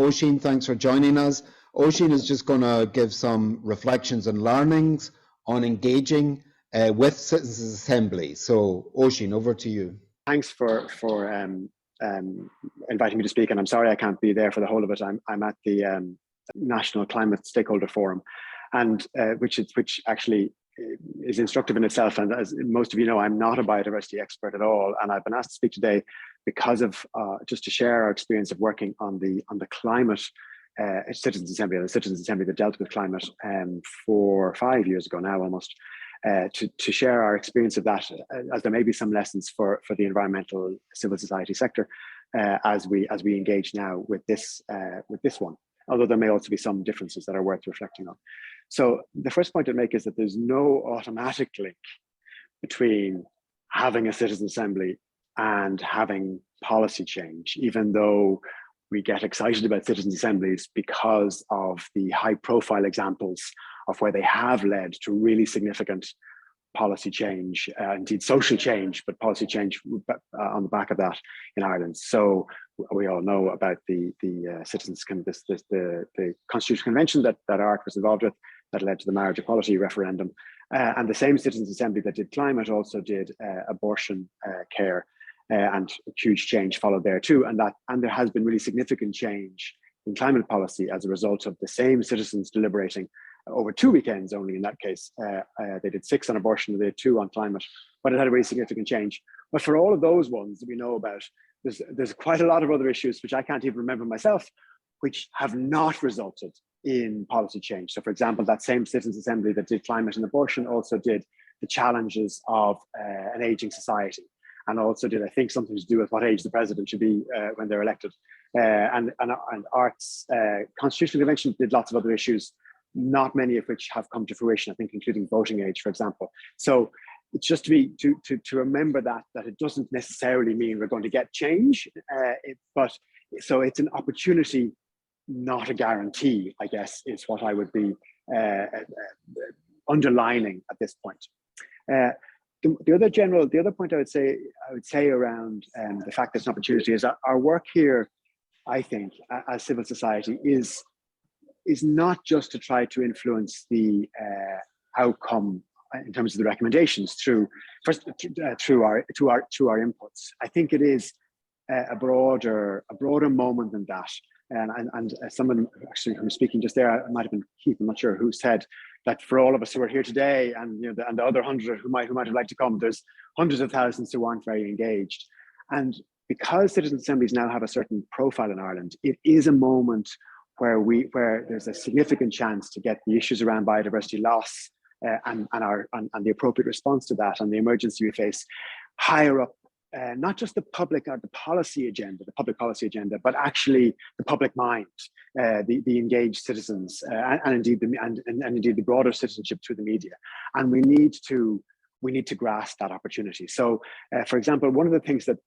Oisín, thanks for joining us. Oisín is just going to give some reflections and learnings on engaging with Citizens Assemblies. So, Oisín, over to you. Thanks for inviting me to speak, and I'm sorry I can't be there for the whole of it. I'm at the National Climate Stakeholder Forum, and which actually is instructive in itself. And as most of you know, I'm not a biodiversity expert at all, and I've been asked to speak today because of just to share our experience of working on the climate Citizens Assembly, the Citizens Assembly that dealt with climate 4 or 5 years ago now almost. To share our experience of that, as there may be some lessons for the environmental civil society sector as we engage now with this one, although there may also be some differences that are worth reflecting on. So the first point to make is that there's no automatic link between having a citizen assembly and having policy change, even though we get excited about citizen assemblies because of the high profile examples of where they have led to really significant policy change, indeed social change, but policy change on the back of that in Ireland. So we all know about the Constitutional Convention that ARC was involved with, that led to the marriage equality referendum. And the same Citizens Assembly that did climate also did abortion care, and huge change followed there too. And there has been really significant change in climate policy as a result of the same citizens deliberating over 2 weekends only in that case. They did 6 on abortion, they did 2 on climate, but it had a really significant change. But for all of those ones that we know about, there's quite a lot of other issues which I can't even remember myself, which have not resulted in policy change. So for example, that same Citizens Assembly that did climate and abortion also did the challenges of an aging society, and also did, I think, something to do with what age the president should be when they're elected. And ARC's Constitutional Convention did lots of other issues, not many of which have come to fruition, I think, including voting age, for example. So it's just to remember that it doesn't necessarily mean we're going to get change, but so it's an opportunity, not a guarantee, I guess, is what I would be underlining at this point. The other point I would say around the fact that it's an opportunity is that our work here, I think, as civil society is not just to try to influence the outcome in terms of the recommendations through our inputs. I think it is a broader moment than that. And someone actually who was speaking just there, it might have been Keith, I'm not sure who, said that for all of us who are here today, and the other 100 who might have liked to come, there's hundreds of thousands who aren't very engaged. And because citizen assemblies now have a certain profile in Ireland, it is a moment where there's a significant chance to get the issues around biodiversity loss and the appropriate response to that and the emergency we face higher up. Not just the public or the policy agenda, but actually the public mind, the engaged citizens, and indeed the broader citizenship through the media. And we need to grasp that opportunity. So, for example, one of the things that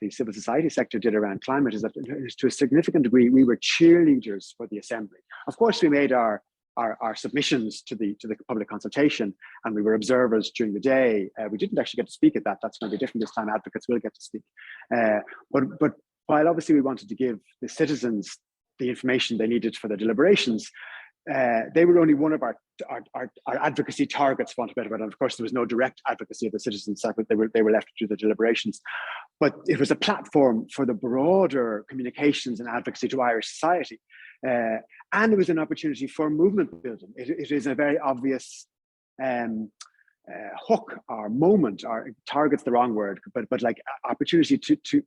the civil society sector did around climate is that, to a significant degree, we were cheerleaders for the assembly. Of course, we made our submissions to the public consultation, and we were observers during the day. We didn't actually get to speak at that. That's going to be different this time. Advocates will get to speak. But while obviously we wanted to give the citizens the information they needed for their deliberations, they were only one of our advocacy targets, for want of a better word. And of course, there was no direct advocacy of the citizens. They were left to the deliberations. But it was a platform for the broader communications and advocacy to Irish society. And it was an opportunity for movement building. It is a very obvious hook or moment, or target's the wrong word, but like opportunity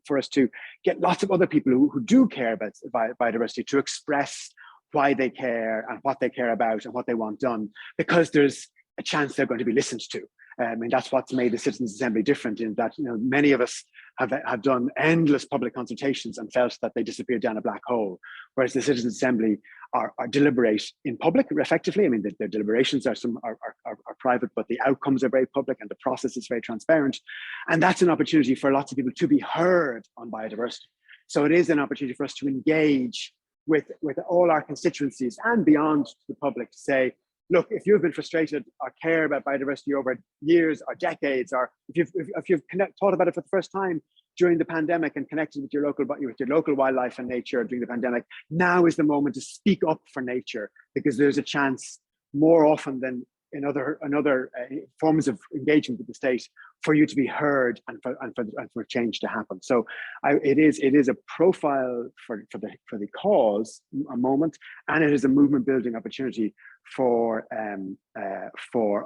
for us to get lots of other people who do care about biodiversity to express why they care and what they care about and what they want done, because there's a chance they're going to be listened to. I mean, that's what's made the Citizens Assembly different, in that many of us have done endless public consultations and felt that they disappeared down a black hole, whereas the Citizens Assembly are deliberate in public effectively. I mean, their deliberations are private, but the outcomes are very public and the process is very transparent. And that's an opportunity for lots of people to be heard on biodiversity. So it is an opportunity for us to engage with all our constituencies and beyond the public, to say, look, if you've been frustrated or care about biodiversity over years or decades, or if you've thought about it for the first time during the pandemic and connected with your local wildlife and nature during the pandemic, now is the moment to speak up for nature, because there's a chance more often than in other forms of engagement with the state for you to be heard and for change to happen. So it is a profile for the cause, a moment, and it is a movement building opportunity for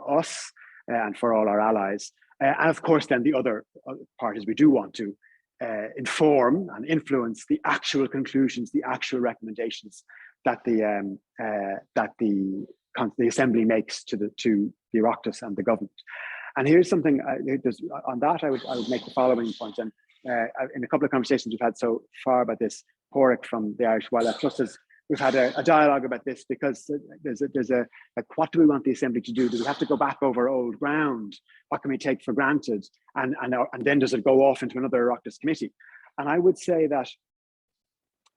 us and for all our allies. And of course, then the other parties, we do want to inform and influence the actual conclusions, the actual recommendations that the Assembly makes to the Oireachtas and the government. And here's something on that I would make the following point. And in a couple of conversations we've had so far about this, Pádraig from the Irish Wildlife Trust we've had a dialogue about this, because there's a like, what do we want the Assembly to do? Do we have to go back over old ground? What can we take for granted? And then does it go off into another Oireachtas committee? And I would say that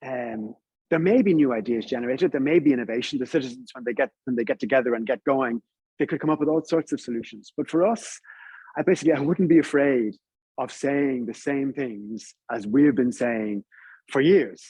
there may be new ideas generated. There may be innovation. The citizens, when they get together and get going, they could come up with all sorts of solutions. But for us, I wouldn't be afraid of saying the same things as we've been saying for years.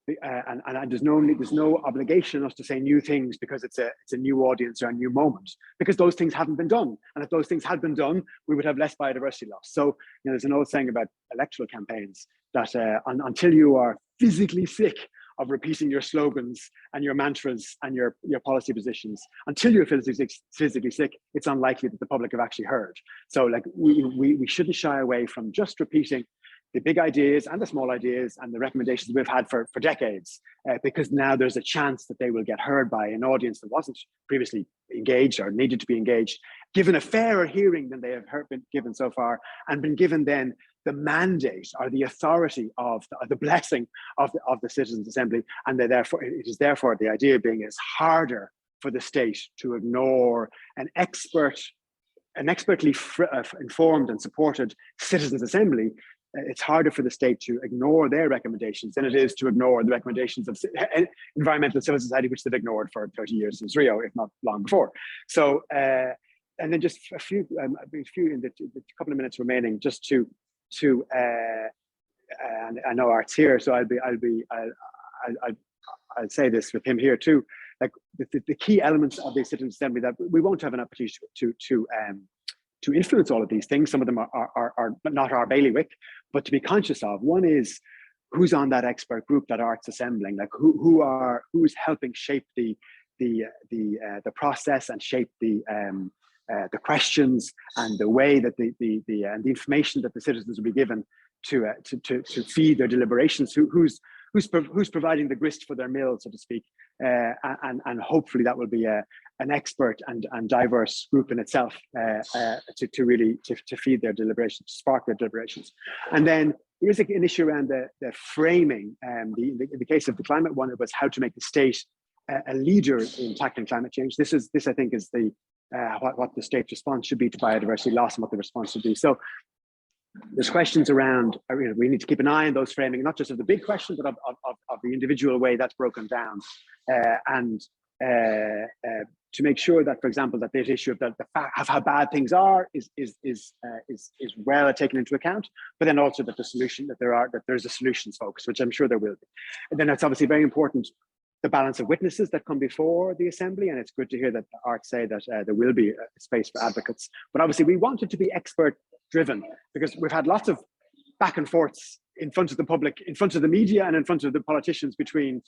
And there's no obligation on us to say new things because it's a new audience or a new moment, because those things haven't been done. And if those things had been done, we would have less biodiversity loss. So there's an old saying about electoral campaigns that until you are physically sick of repeating your slogans and your mantras and your policy positions, until you're physically sick, it's unlikely that the public have actually heard. So like we shouldn't shy away from just repeating the big ideas and the small ideas and the recommendations we've had for decades, because now there's a chance that they will get heard by an audience that wasn't previously engaged or needed to be engaged, given a fairer hearing than they have been given so far, and been given then the mandate or the authority of the blessing of the Citizens Assembly. And it is therefore the idea being it's harder for the state to ignore an expertly informed and supported Citizens Assembly. It's harder for the state to ignore their recommendations than it is to ignore the recommendations of environmental civil society, which they've ignored for 30 years since Rio, if not long before. So, and then just a few in the couple of minutes remaining, just to and I know Art's here, so I'll say this with him here too. Like the key elements of the Citizens Assembly that we won't have an opportunity to influence all of these things. Some of them are not our bailiwick, but to be conscious of. One is who's on that expert group that Art's assembling, like who's helping shape the process and shape the questions and the way that the information that the citizens will be given to feed their deliberations. Who's providing the grist for their mill, so to speak, and hopefully that will be an expert and diverse group in itself to really feed their deliberations, to spark their deliberations. And then there is an issue around the framing. In the case of the climate one, it was how to make the state a leader in tackling climate change. This I think is the what the state's response should be to biodiversity loss and what the response should be. So there's questions around, we need to keep an eye on those framing, not just of the big question, but of the individual way that's broken down. And to make sure that, for example, that this issue of the fact of how bad things are is well taken into account, but then also that there's a solutions focus, which I'm sure there will be. And then it's obviously very important, the balance of witnesses that come before the Assembly, and it's good to hear that Art say that there will be a space for advocates. But obviously we want it to be expert driven, because we've had lots of back and forths in front of the public, in front of the media and in front of the politicians between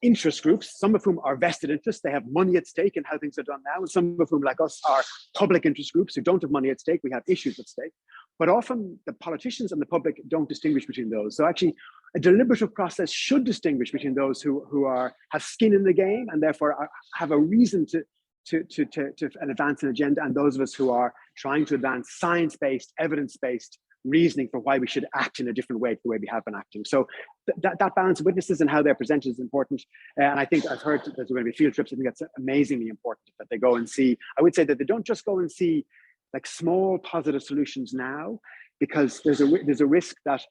interest groups, some of whom are vested interests, they have money at stake in how things are done now, and some of whom, like us, are public interest groups who don't have money at stake, we have issues at stake. But often the politicians and the public don't distinguish between those. So actually a deliberative process should distinguish between those who have skin in the game and therefore have a reason to advance an agenda, and those of us who are trying to advance science-based, evidence-based reasoning for why we should act in a different way to the way we have been acting. So that balance of witnesses and how they're presented is important. And I think I've heard that there's going to be field trips. I think that's amazingly important, that they go and see. I would say that they don't just go and see like small positive solutions now, because there's a risk that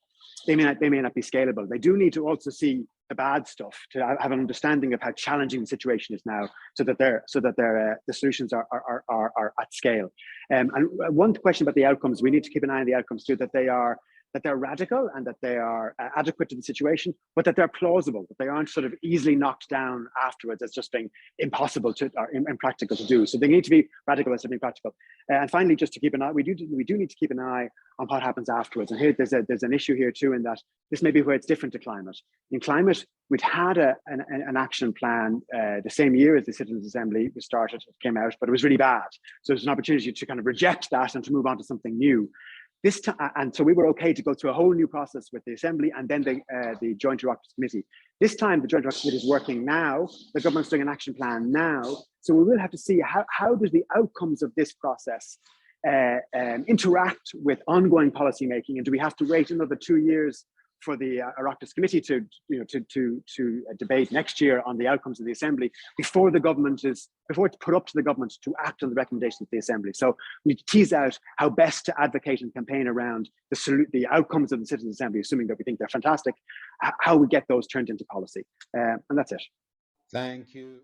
they may not be scalable. They do need to also see the bad stuff, to have an understanding of how challenging the situation is now, so that the solutions are at scale. And one question about the outcomes, we need to keep an eye on the outcomes too, that they're radical and that they are adequate to the situation, but that they're plausible, that they aren't sort of easily knocked down afterwards as just being impossible to or impractical to do. So they need to be radical as being practical. And finally, just to keep an eye, we do need to keep an eye on what happens afterwards. And here there's an issue here too, in that this may be where it's different to climate. In climate, we'd had an action plan the same year as the Citizens Assembly was started, it came out, but it was really bad. So there's an opportunity to kind of reject that and to move on to something new. This time, and so we were okay to go through a whole new process with the Assembly and then the Joint Oireachtas Committee. This time, the Joint Oireachtas Committee is working now. The government's doing an action plan now. So we will have to see how does the outcomes of this process interact with ongoing policy making, and do we have to wait another 2 years for the Oireachtas Committee to debate next year on the outcomes of the Assembly before it's put up to the government to act on the recommendations of the Assembly. So we need to tease out how best to advocate and campaign around the outcomes of the Citizens Assembly, assuming that we think they're fantastic, how we get those turned into policy. And that's it. Thank you.